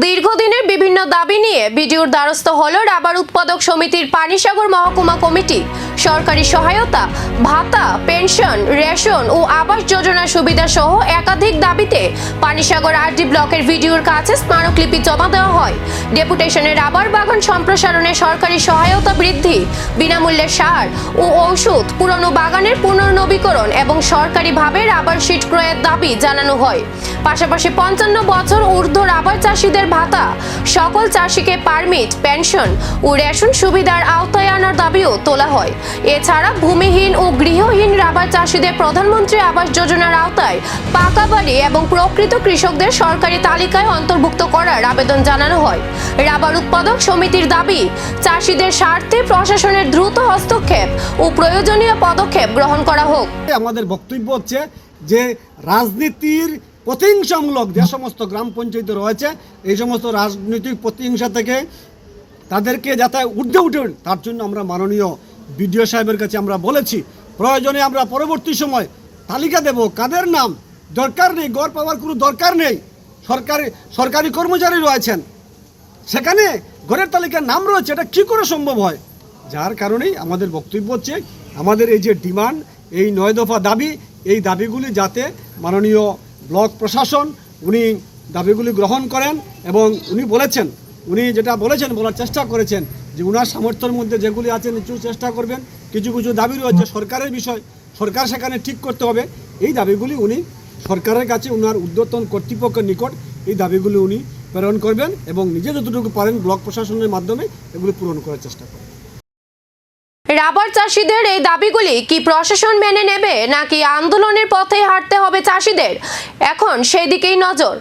দীর্ঘদিনের বিভিন্ন দাবি নিয়ে বিডিওর দ্বারস্থ হল রাবার উৎপাদক সমিতির পানিসাগর মহকুমা কমিটি। সরকারি সহায়তা, ভাতা, পেনশন, রেশন ও আবাস যোজনার সুবিধা সহ একাধিক দাবিতে পানিসাগর আরডি ব্লকের বিডিওর কাছে স্মারকলিপি জমা দেওয়া হয়। ডেপুটেশনে রাবার বাগান সম্প্রসারণে সরকারি সহায়তা বৃদ্ধি, বিনামূল্যে সার ও ঔষধ, পুরনো বাগানের পুনর্নবীকরণ এবং সরকারিভাবে রাবার শিট ক্রয়ের দাবি জানানো হয়। পাশাপাশি 55 বছর ঊর্ধ্ব রাবার চাষিদের ভাতা, সকল চাষিকে পারমিট, পেনশন ও রেশন সুবিধার আওতায় আনার দাবিও তোলা হয়। এছাড়া ভূমিহীন ও গৃহহীন রাবার চাষিদের প্রধানমন্ত্রী আবাস যোজনার আওতায় পাকা বাড়ি এবং প্রকৃত কৃষকদের সরকারি তালিকায় অন্তর্ভুক্ত করার আবেদন জানানো হয়। রাবার উৎপাদক সমিতির দাবি, চাষিদের স্বার্থে প্রশাসনের দ্রুত হস্তক্ষেপ ও প্রয়োজনীয় পদক্ষেপ গ্রহণ করা হোক। আমাদের বক্তব্য হচ্ছে যে রাজনীতির প্রতিহিংসামূলক যে সমস্ত গ্রাম পঞ্চায়েত রয়েছে, এই সমস্ত রাজনৈতিক প্রতিহিংসা থেকে তাদেরকে যাতে ঊর্ধ্বে উঠে তার জন্য আমরা মাননীয় বিডিও সাহেবের কাছে আমরা বলেছি, প্রয়োজনে আমরা পরবর্তী সময় তালিকা দেব কাদের নাম দরকার নেই, গড় পাওয়ার কোনো দরকার নেই, সরকারি কর্মচারী রয়েছেন, সেখানে গড়ের তালিকার নাম রয়েছে, এটা কী করে সম্ভব হয়? যার কারণেই আমাদের বক্তব্য হচ্ছে আমাদের এই যে ডিমান্ড, এই 9 দফা দাবি, এই দাবিগুলি যাতে মাননীয় ব্লক প্রশাসন উনি দাবিগুলি গ্রহণ করেন এবং উনি বলেছেন, উনি যেটা বলেছেন বলার চেষ্টা করেছেন যে উনার সামর্থ্যের মধ্যে যেগুলি আছে নিশ্চয়ই চেষ্টা করবেন। কিছু কিছু দাবি রয়েছে সরকারের বিষয়, সরকার সেখানে ঠিক করতে হবে। এই দাবিগুলি উনি সরকারের কাছে উনার ঊর্ধ্বতন কর্তৃপক্ষের নিকট এই দাবিগুলি উনি প্রেরণ করবেন এবং নিজে যতটুকু পারেন ব্লক প্রশাসনের মাধ্যমে এগুলি পূরণ করার চেষ্টা করবেন। রাবার চাষিদের এই দাবিগুলি কি প্রশাসন মেনে নেবে নাকি আন্দোলনের পথে হাঁটতে হবে চাষিদের? এখন সেই দিকেই নজর।